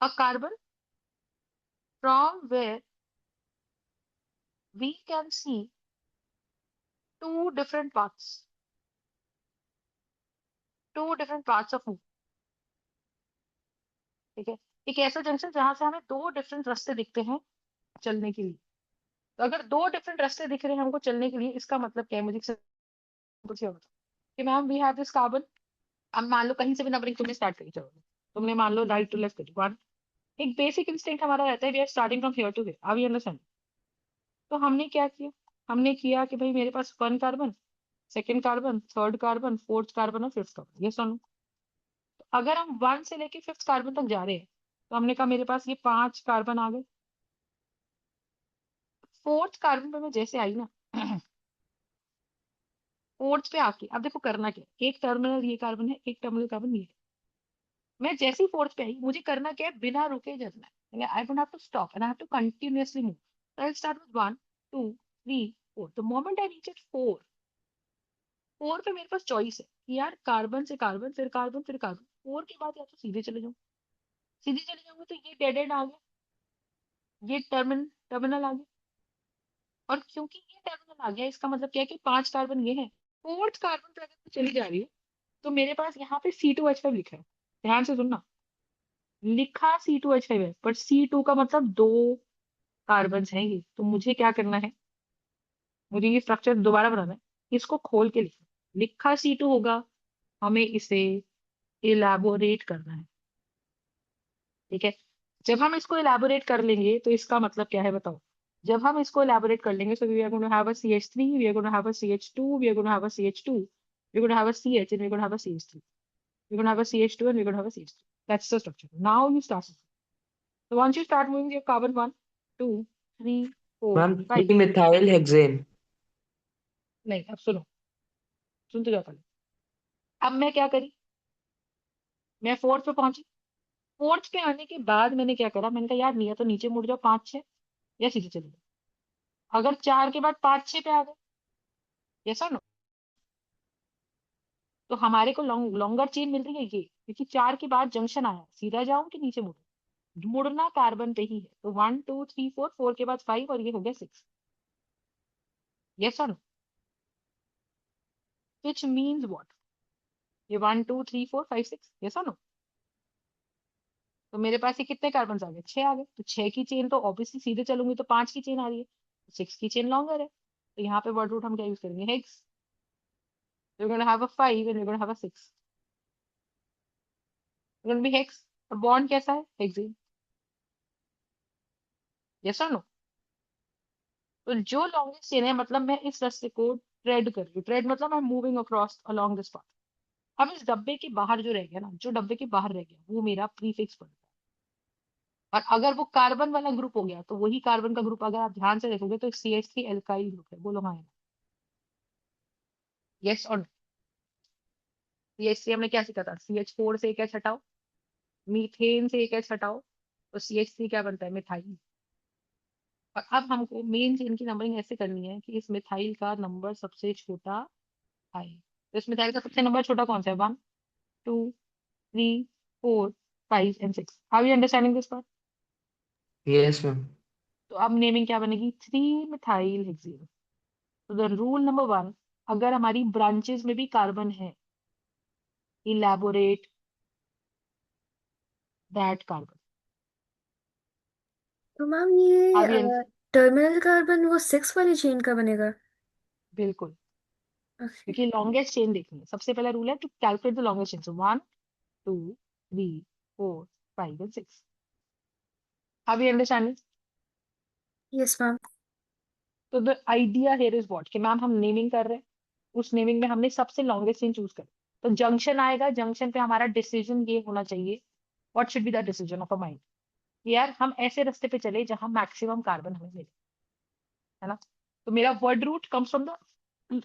[SPEAKER 1] a carbon from where we can see two different parts, two different parts of, ठीक है। एक ऐसा जंक्शन जहां से हमें दो डिफरेंट रास्ते दिखते हैं चलने के लिए। तो अगर दो डिफरेंट रास्ते दिख रहे हैं हमको चलने के लिए, इसका मतलब क्या है, मुझे कुछ और बताओ कि ma'am we have this carbon. अब मान लो कहीं से भी नंबरिंग तुमने स्टार्ट करी, चलो तुमने मान लो राइट टू लेफ्ट करी, वन। एक बेसिक इंस्टिंक्ट हमारा रहता है, we are starting from here to here, are you understand? तो हमने क्या किया, हमने किया कि भाई मेरे पास 1 carbon, 2nd carbon, 3rd carbon, 4th carbon और 5th कार्बन, ये सुनो। तो अगर हम 1 से लेके 5th कार्बन तक जा रहे हैं तो हमने कहा मेरे पास ये 5 कार्बन आ गए। 4th कार्बन पे मैं जैसे आई ना 4th पे आके अब देखो करना क्या है, एक टर्मिनल ये कार्बन है, एक टर्मिनल कार्बन ये है। मैं जैसे ही 4th पे आई मुझे करना क्या है, बिना रुके चलना है। I don't have to stop and I have to continuously move. So I'll start with 1, 2, 3, 4. The moment I reach at 4, 4 पे मेरे पास चॉइस है कि यार कार्बन से कार्बन, फिर कार्बन, फिर कार्बन। 4 के बाद या तो सीधे चले जाऊं, सीधे चले जाऊंगे तो ये डेड एंड आ गया, ये टर्मिनल आ गया। और क्योंकि ये टर्मिनल आ गया इसका मतलब क्या है कि 5 कार्बन ये है। 4th कार्बन पे अगर मैं चली जा रही हूँ तो मेरे पास यहाँ पे C2H5 लिखा है। ध्यान से सुनना, लिखा C2H5 है पर C2 का मतलब 2 कार्बन है ये। तो मुझे क्या करना है, मुझे ये स्ट्रक्चर दोबारा बनाना है, इसको खोल के लिखना। लिखा C2 होगा, हमें इसे इलैबोरेट करना है। ठीक है, जब हम इसको इलैबोरेट कर लेंगे तो इसका मतलब क्या है बताओ। जब हम इसको इलैबोरेट कर लेंगे, so we are going to have a CH3, we are going to have a CH2, we are going to have a CH2, we're going to have a CH, and we're going to have a CH3. We're going to have a CH2 and we're going to have a CH3. That's the structure. Now you start. So once you start moving your carbon 1, 2, 3, 4,
[SPEAKER 3] ma'am
[SPEAKER 1] 5.
[SPEAKER 3] 3 methyl hexane.
[SPEAKER 1] नहीं, अब सुनो, सुन तो जाओ पहले। अब मैं क्या करी, मैं 4th पे पहुंची। 4th पे आने के बाद मैंने क्या करा, मैंने कहा यार नहीं है तो नीचे मुड़ जाओ 5, 6 या सीधे चले जाओ। अगर 4 के बाद 5, 6 पे आ गए, यस और नो, तो हमारे को लॉन्गर चेन मिल रही है ये, क्योंकि 4 के बाद जंक्शन आया। सीधा जाऊं कि नीचे मुड़ूं, मुड़ना कार्बन पे ही है। तो 1, 2, 3, 4, 4 के बाद 5 और ये हो गया 6, यस और नो। विच मीन्स व्हाट, ये 1, 2, 3, 4, 5, 6, यस और नो। तो मेरे पास ये कितने कार्बन आ गए, 6 आ गए। तो 6 की चेन तो ऑब्वियसली सीधे चलूंगी तो 5 की चेन आ रही है, 6 की चेन लॉन्गर है। तो यहाँ पे वर्ड रूट हम क्या यूज करेंगे, hex. we're going to have a 5 and we're going to have a 6, we're going to be hex। और बॉन्ड कैसा है, हेक्सेन, यस और नो। तो जो लॉन्गेस्ट चेन है, मतलब मैं इस रास्ते को ट्रेड कर रही हूँ। ट्रेड मतलब मैं moving across along this path. अब इस डब्बे के बाहर जो रह गया ना, जो डब्बे के बाहर रह गया वो मेरा प्रीफिक्स पड़ता है। और अगर वो कार्बन वाला ग्रुप हो गया तो वही कार्बन का ग्रुप अगर आप ध्यान से देखोगे तो CH3 एल्काइल ग्रुप है। बोलो हाँ, यस और नो। CH3 हमने क्या सीखा था, CH4 से एक एच हटाओ, मीथेन से एक एच हटाओ, तो CH3 क्या बनता है, मिथाइल। और अब हमको मेन चेन की नंबरिंग ऐसे करनी है कि इस मिथाइल का नंबर सबसे छोटा आए। तो इस मिथाइल का सबसे नंबर छोटा कौन सा है, 1, 2, 3, 4, 5 and 6। Are you understanding this part.
[SPEAKER 3] Yes ma'am.
[SPEAKER 1] तो अब नेमिंग क्या बनेगी, 3 मिथाइल हेक्सेन। तो द रूल नंबर 1, अगर हमारी ब्रांचेस में भी कार्बन है, इलैबोरेट दैट कार्बन।
[SPEAKER 2] तो मैम ये
[SPEAKER 1] अब ये
[SPEAKER 2] टर्मिनल कार्बन वो 6 वाली चेन का बनेगा?
[SPEAKER 1] बिल्कुल,
[SPEAKER 2] ओके।
[SPEAKER 1] क्योंकि लॉन्गेस्ट चेन देखनी है। सबसे पहला रूल है to calculate the longest chain. 1, 2, 3, 4, 5 and 6। अब ये अंडरस्टैंडिंग।
[SPEAKER 2] Yes ma'am.
[SPEAKER 1] तो the idea here is what, कि मैम हम नेमिंग कर रहे हैं, उस नेमिंग में हमने सबसे लॉन्गेस्ट चेन चूज कर। तो जंक्शन आएगा, जंक्शन पे हमारा डिसीजन ये होना चाहिए, what should be the decision of a mind, यार हम ऐसे रास्ते पे चले जहां मैक्सिमम कार्बन हमें मिले, है ना। तो मेरा word root comes from the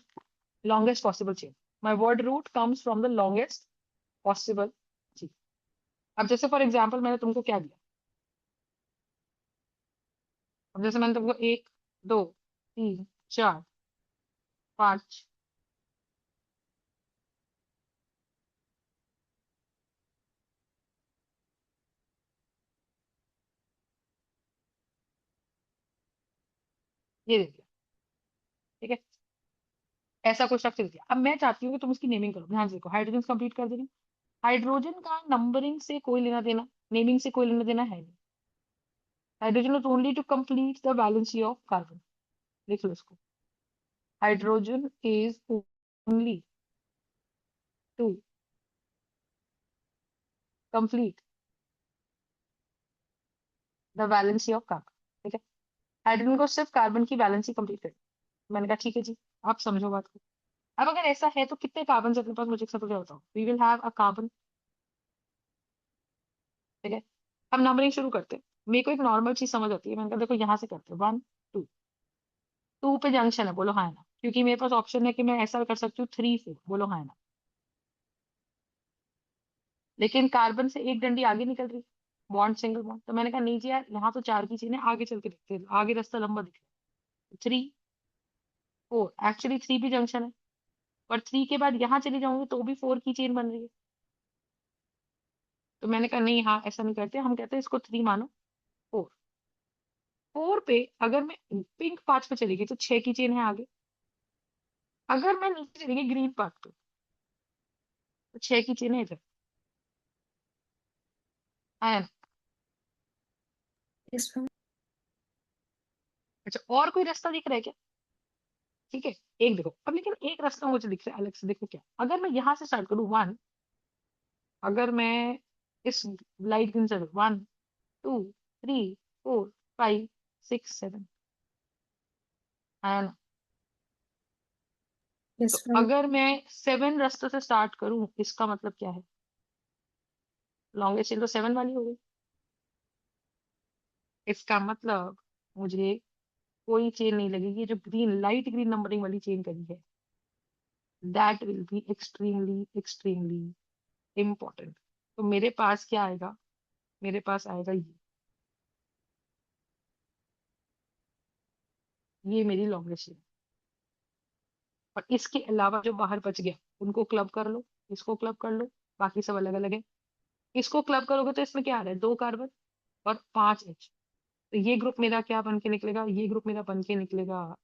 [SPEAKER 1] longest possible chain. My word root comes from the longest possible chain. अब जैसे फॉर एग्जाम्पल मैंने तुमको क्या दिया, अब जैसे मैंने तुमको 1, 2, 3, 4, 5, ये दे दिया, ठीक है। ऐसा कुछ स्ट्रक्चर दिया। अब मैं चाहती हूँ कि तुम इसकी नेमिंग करो। ध्यान से देखो, हाइड्रोजन कंप्लीट कर दे रही हूँ। हाइड्रोजन का नंबरिंग से कोई लेना देना, नेमिंग से कोई लेना देना है नहीं। Hydrogen is only to complete the valency of carbon. लिख लो इसको, hydrogen is only to complete the valency of carbon. ठीक है, हाइड्रोजन को सिर्फ कार्बन की वैलेंसी कंप्लीट करनी। मैंने कहा ठीक है जी, आप समझो बात को। अब अगर ऐसा है तो कितने कार्बन अपने पास, मुझे एक सब क्या बताओ। We will have a carbon, ठीक है। हम नंबरिंग शुरू करते हैं। मेरे को एक नॉर्मल चीज समझ आती है, मैंने कहा देखो यहाँ से करते हैं, 1 2। 2 पे जंक्शन है, बोलो हाँ है ना, क्योंकि मेरे पास ऑप्शन है कि मैं ऐसा कर सकती हूँ 3 4, बोलो हाँ है ना। लेकिन कार्बन से एक डंडी आगे निकल रही, बॉन्ड सिंगल बॉन्ड। तो मैंने कहा नहीं जी यार, यहाँ तो 4 की चेन है, आगे चल के देखते हैं, आगे रास्ता लंबा दिख रहा है। 3 4, एक्चुअली 3 भी जंक्शन है, पर 3 के बाद यहाँ चली जाऊंगी तो भी 4 की चेन बन रही है। तो मैंने कहा नहीं, हाँ ऐसा नहीं करते, हम कहते हैं इसको 3 मानो, 4। 4 पे अगर मैं पिंक पाथ पे चली गई तो 6 की चेन है आगे। अगर मैं नीचे चली गई ग्रीन पाथ पे तो 6 की चेन है इधर, आया ना।
[SPEAKER 2] Yes ma'am.
[SPEAKER 1] अच्छा, और कोई रास्ता दिख रहा है क्या? ठीक है, एक देखो अब, लेकिन एक रास्ता मुझे दिख रहा है अलग से, देखो क्या। अगर मैं यहाँ से स्टार्ट करूँ 1, अगर मैं इस लाइट ग्रीन से 1 2 3 4 5 6 7, आया ना।
[SPEAKER 2] यस
[SPEAKER 1] तो
[SPEAKER 2] मैम।
[SPEAKER 1] अगर मैं 7 रास्ते से स्टार्ट करूं, इसका मतलब क्या है? लॉन्गेस्ट चेन तो 7 वाली हो गई। इसका मतलब मुझे कोई चेन नहीं लगेगी जो ग्रीन, लाइट ग्रीन नंबरिंग वाली चेन करी है। That will be extremely extremely important. तो मेरे पास क्या आएगा? मेरे पास आएगा ये मेरी लॉन्गेस्ट चेन। और इसके अलावा जो बाहर बच गया उनको क्लब कर लो, इसको क्लब कर लो, बाकी सब अलग अलग है। इसको क्लब करोगे तो इसमें क्या आ रहा है? 2 कार्बन और 5 H। तो ये ग्रुप मेरा क्या बन के निकलेगा? ये ग्रुप मेरा बन के निकलेगा,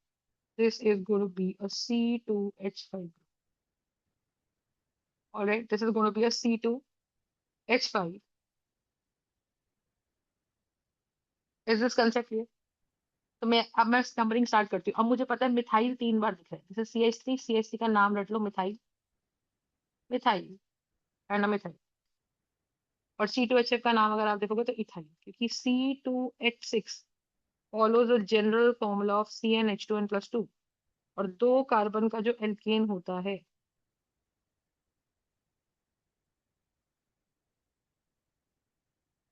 [SPEAKER 1] this is going to be a C2H5 group. All right, this is going to be a C2H5. Is this concept clear? तो मैं नंबरिंग स्टार्ट करती हूँ। अब मुझे पता है मिथाइल 3 बार दिख रहा है, जैसे CH3, CH3 का नाम रट लो, मिथाइल, मिथाइल एंड मिथाइल। और C2H5 का नाम अगर आप देखोगे तो इथाइल, क्योंकि C2H6 follows the general formula of CnH2n+2। और 2 कार्बन का जो एल्केन होता है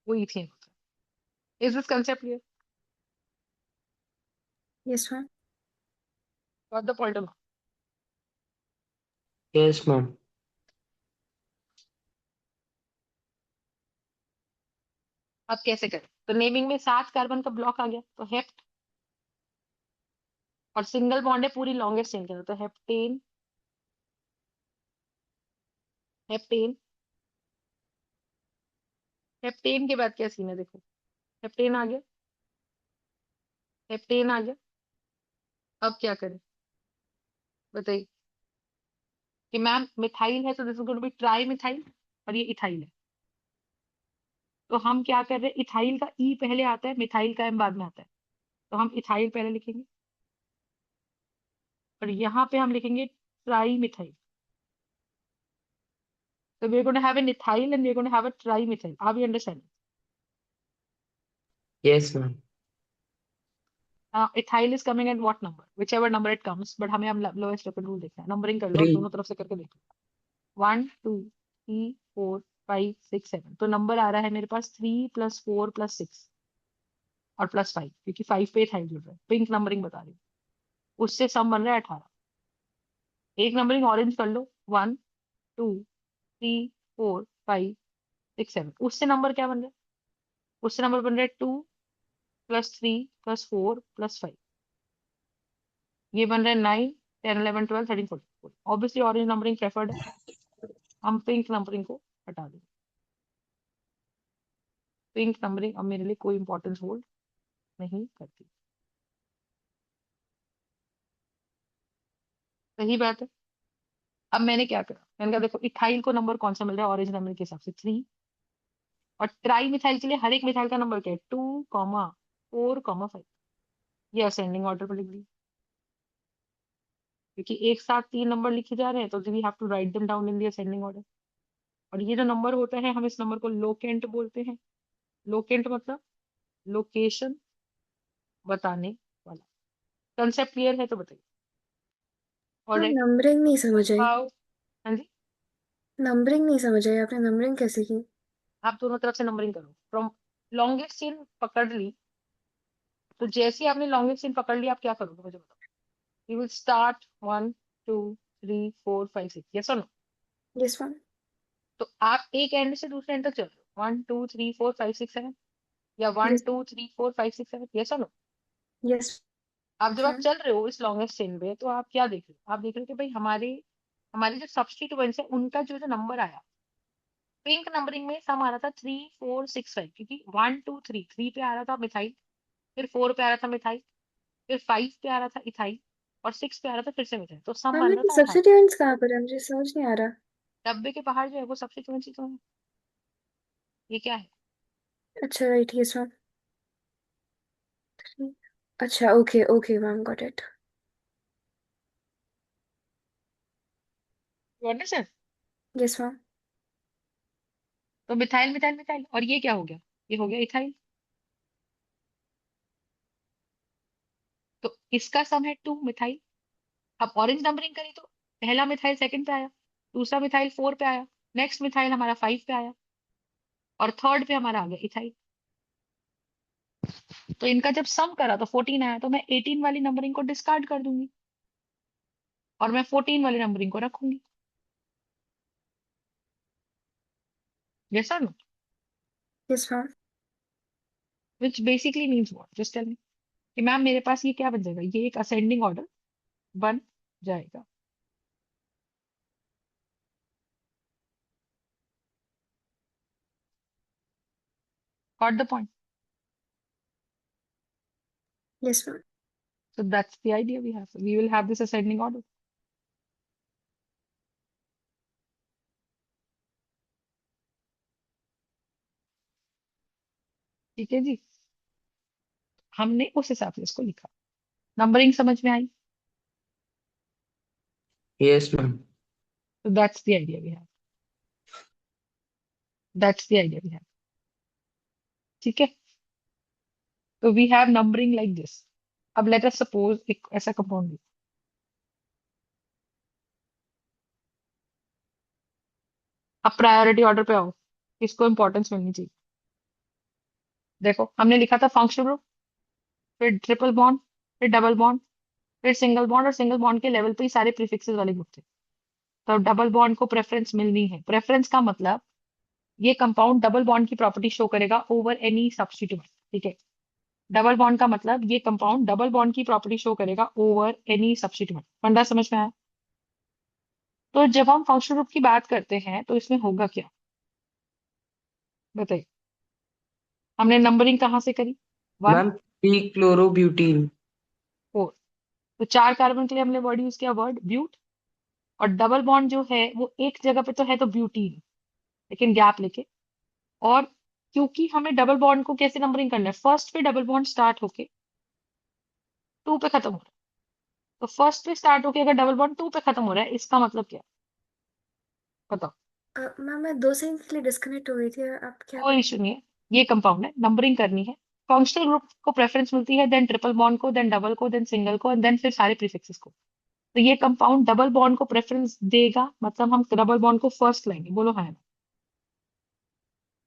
[SPEAKER 1] वो इथेन होता है। Is this concept clear?
[SPEAKER 2] Yes ma'am.
[SPEAKER 1] Got the point?
[SPEAKER 3] Yes, ma'am.
[SPEAKER 1] अब कैसे करें? तो नेमिंग में 7 कार्बन का ब्लॉक आ गया, तो हेप्ट, और सिंगल बॉन्ड है पूरी लॉन्गेस्ट चेन के, तो हेप्टेन, हेप्टेन। हेप्टेन के बाद क्या सीन है देखो, हेप्टेन आ गया, हेप्टेन आ गया। अब क्या करें बताइए? कि मैम मिथाइल है तो this is going to be tri methyl, और ये इथाइल है। तो हम क्या कर रहे हैं, इथाइल का ई पहले आता है, मिथाइल का एम बाद में आता है। तो हम इथाइल पहले लिखेंगे, और यहाँ पे हम लिखेंगे tri methyl. So we're going to have an ethyl and we're going to have a trimethyl. Are we understanding?
[SPEAKER 3] Yes, ma'am.
[SPEAKER 1] Ethyl is coming at what number? Whichever number it comes. But हमें हम lowest local rule देखना है। नंबरिंग कर लो, अब दोनों
[SPEAKER 3] 3.
[SPEAKER 1] तरफ से करके देख लो। 1 2 3 4 5 6 7। तो नंबर आ रहा है मेरे पास 3 + 4 + 6 और +5, क्योंकि 5 पे ethyl जुड़ रहा है। पिंक नंबरिंग बता रही हूँ, उससे सम बन रहा है 18। एक नंबरिंग ऑरेंज कर लो, 1 2 3 4 5 6 7। उससे नंबर क्या बन रहा है? उससे नंबर बन रहा है 2 + 3 + 4 + 5। ये बन रहा है 9 10 11 12 13 14। ऑब्वियसली ऑरेंज नंबरिंग प्रेफर्ड है, हम पिंक नंबरिंग को हटा देंगे। पिंक नंबरिंग अब मेरे लिए कोई इंपॉर्टेंस होल्ड नहीं करती। सही बात है। अब मैंने क्या करा, मैंने कहा देखो इथाइल को नंबर कौन सा मिल रहा है ऑरेंज नंबर के हिसाब से? 3। और ट्राई मिथाइल के लिए हर एक मिथाइल का नंबर क्या है? 2, 4, 5। ये असेंडिंग ऑर्डर पर लिख दी, क्योंकि एक साथ 3 नंबर लिखे जा रहे हैं, तो we have to write them down in the ascending order. और ये जो नंबर होता है, हम इस नंबर को लोकेंट बोलते हैं। लोकेंट मतलब लोकेशन बताने वाला। कंसेप्ट क्लियर है तो बताइए। ऑलराइट।
[SPEAKER 2] नंबरिंग नहीं समझ आई।
[SPEAKER 1] हाउ? हाँ जी,
[SPEAKER 2] नंबरिंग नहीं समझ आई, आपने नंबरिंग कैसे की?
[SPEAKER 1] आप दोनों तरफ से नंबरिंग करो। फ्रॉम लॉन्गेस्ट चेन पकड़ ली, तो जैसे ही आपने लॉन्गेस्ट चेन पकड़ ली, आप क्या करोगे मुझे बताओ। यू विल स्टार्ट 1 2 3 4 5 6, यस और नो?
[SPEAKER 2] Yes ma'am.
[SPEAKER 1] तो आप एक एंड से दूसरे एंड तक चल रहे हो, 1 2 3 4 5 6 7, या one
[SPEAKER 2] yes.
[SPEAKER 1] Two three four five six seven yes और नो?
[SPEAKER 2] यस
[SPEAKER 1] आप जब आप
[SPEAKER 2] मैम।
[SPEAKER 1] चल रहे हो इस लॉन्गेस्ट चेन पे, तो आप क्या देख रहे हो? आप देख रहे हो कि भाई हमारे हमारे जो सब्स्टिट्यूएंट्स है उनका जो जो नंबर आया, पिंक नंबरिंग में सम आ रहा था 3 4 6 5, क्योंकि 1 2 3 पे आ रहा था मिथाइल, फिर 4 पे आ रहा था मिथाइल, फिर 5 पे आ रहा था इथाइल, और 6 पे आ रहा था फिर से मिथाइल, तो सम
[SPEAKER 2] मैम
[SPEAKER 1] बन रहा
[SPEAKER 2] लेकिन
[SPEAKER 1] था 18।
[SPEAKER 2] सब्स्टिट्यूएंट्स कहाँ पर है, मुझे समझ नहीं आ रहा।
[SPEAKER 1] डब्बे के बाहर जो है वो सब्स्टिट्यूएंट्स ही तो है। ये क्या है?
[SPEAKER 2] अच्छा राइट, यस मैम। अच्छा okay okay ma'am, got it.
[SPEAKER 1] You understand?
[SPEAKER 2] Yes ma'am.
[SPEAKER 1] तो मिथाइल मिथाइल मिथाइल, और ये क्या हो गया? ये हो गया इथाइल। तो इसका सम है 2 मिथाइल। अब ऑरेंज नंबरिंग करी तो पहला मिथाइल सेकंड पे आया, दूसरा मिथाइल 4 पे आया, नेक्स्ट मिथाइल हमारा 5 पे आया, और थर्ड पे हमारा आ गया इथाइल। तो इनका जब सम करा तो 14 आया, तो मैं 18 वाली नंबरिंग को डिस्कार्ड कर दूंगी और मैं 14 वाली नंबरिंग को रखूंगी। यस और no?
[SPEAKER 2] Yes ma'am.
[SPEAKER 1] Which basically means what, just tell me कि मैम मेरे पास ये क्या बन जाएगा, ये एक असेंडिंग ऑर्डर बन जाएगा। Got the point?
[SPEAKER 2] Yes ma'am.
[SPEAKER 1] So that's the idea we have. We will have this ascending order. ठीक है जी, हमने उस हिसाब से इसको लिखा। नंबरिंग समझ में आई?
[SPEAKER 3] Yes, ma'am.
[SPEAKER 1] So that's the idea we have. That's the idea we have. ठीक है, तो we have numbering like this. अब लेट अस सपोज एक ऐसा कंपाउंड, अब प्रायोरिटी ऑर्डर पे आओ, इसको इंपॉर्टेंस मिलनी चाहिए। देखो हमने लिखा था फंक्शनल ग्रुप, फिर ट्रिपल बॉन्ड, फिर डबल बॉन्ड, फिर सिंगल बॉन्ड, और सिंगल बॉन्ड के लेवल पे ही सारे प्रीफिक्सेस वाले ग्रुप थे। तो डबल बॉन्ड को प्रेफरेंस मिलनी है। प्रेफरेंस का मतलब ये कंपाउंड डबल बॉन्ड की प्रॉपर्टी शो करेगा ओवर एनी सब्स्टिट्यूएंट। ठीक है, डबल बॉन्ड का मतलब ये कंपाउंड डबल बॉन्ड की प्रॉपर्टी शो करेगा ओवर एनी सब्स्टिट्यूएंट। फंडा समझ में आया? तो जब हम फंक्शनल ग्रुप की बात करते हैं तो इसमें होगा क्या, बताइए। हमने नंबरिंग कहाँ से करी? 1
[SPEAKER 3] Ma'am, trichlorobutene.
[SPEAKER 1] 4। तो 4 कार्बन के लिए हमने वर्ड यूज किया, वर्ड ब्यूट। और डबल बॉन्ड जो है वो एक जगह पे तो है, तो ब्यूटीन, लेकिन गैप लेके। और क्योंकि हमें डबल बॉन्ड को कैसे नंबरिंग करना है, फर्स्ट पे डबल बॉन्ड स्टार्ट होके 2 पे खत्म हो रहा है। तो फर्स्ट पे स्टार्ट होके अगर डबल बॉन्ड 2 पे खत्म हो रहा है, इसका मतलब क्या है, बताओ।
[SPEAKER 2] मैम मैं 2 सेकंड के लिए डिस्कनेक्ट हो गई थी, आप क्या
[SPEAKER 1] कोई
[SPEAKER 2] बोल
[SPEAKER 1] इशू नहीं है, ये कंपाउंड है, नंबरिंग करनी है। फंक्शनल ग्रुप को प्रेफरेंस मिलती है, देन ट्रिपल बॉन्ड को, देन डबल को, देन सिंगल को, एंड देन फिर सारे प्रीफिक्सेस को। तो ये कंपाउंड डबल बॉन्ड को प्रेफरेंस देगा, मतलब हम डबल बॉन्ड को फर्स्ट लाएंगे, बोलो हाँ।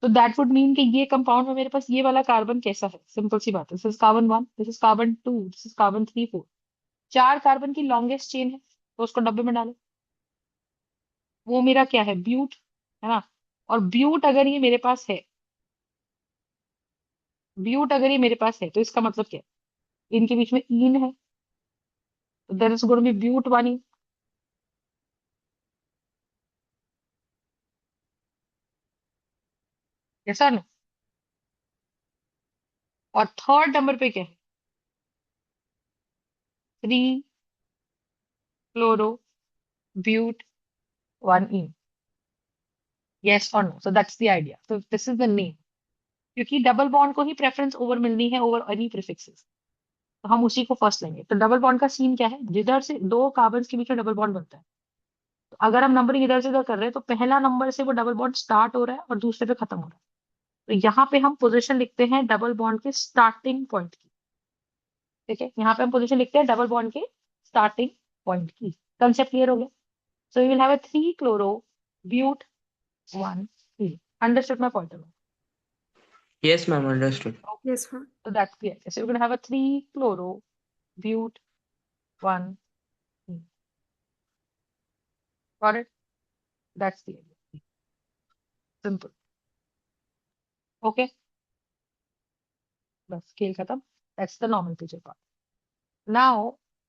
[SPEAKER 1] तो दैट वुड मीन कि ये कंपाउंड में मेरे पास ये वाला कार्बन कैसा है, सिंपल सी बात है, this is carbon 1, this is carbon 2, this is carbon 3 4। 4 carbon की लॉन्गेस्ट चेन है, तो उसको डब्बे में डालो। वो मेरा क्या है, ब्यूट, है ना। और ब्यूट अगर ये मेरे पास है, ब्यूट अगर ये मेरे पास है, तो इसका मतलब क्या है, इनके बीच में ईन है, तो there is going to be but 1 ene. ऐसा ना। और थर्ड नंबर पे क्या है, 3 क्लोरो ब्यूट 1 ईन। यस और no? So that's the idea, so this is the name. क्योंकि डबल बॉन्ड को ही प्रेफरेंस ओवर मिलनी है ओवर एनी प्रीफिक्सेस, तो हम उसी को फर्स्ट लेंगे। तो डबल बॉन्ड का सीन क्या है, जिधर से दो कार्बन के बीच में डबल बॉन्ड बनता है, तो अगर हम नंबरिंग इधर से इधर कर रहे हैं, तो पहला नंबर से वो डबल बॉन्ड स्टार्ट हो रहा है और दूसरे पे खत्म हो रहा है। तो यहाँ पे हम पोजीशन लिखते हैं डबल बॉन्ड के स्टार्टिंग पॉइंट की। ठीक है, यहाँ पे हम पोजीशन लिखते हैं डबल बॉन्ड के स्टार्टिंग पॉइंट की। concept clear हो गया? So we will have a 3 chloro but 1 3. Understood my point?
[SPEAKER 3] Yes, ma'am. Understood.
[SPEAKER 2] Yes, ma'am.
[SPEAKER 1] So that's clear. So you're going to have a 3 chloro but 1 3. Got it? That's the idea. Simple. Okay. Bas scale khatam. That's the nomenclature part. Now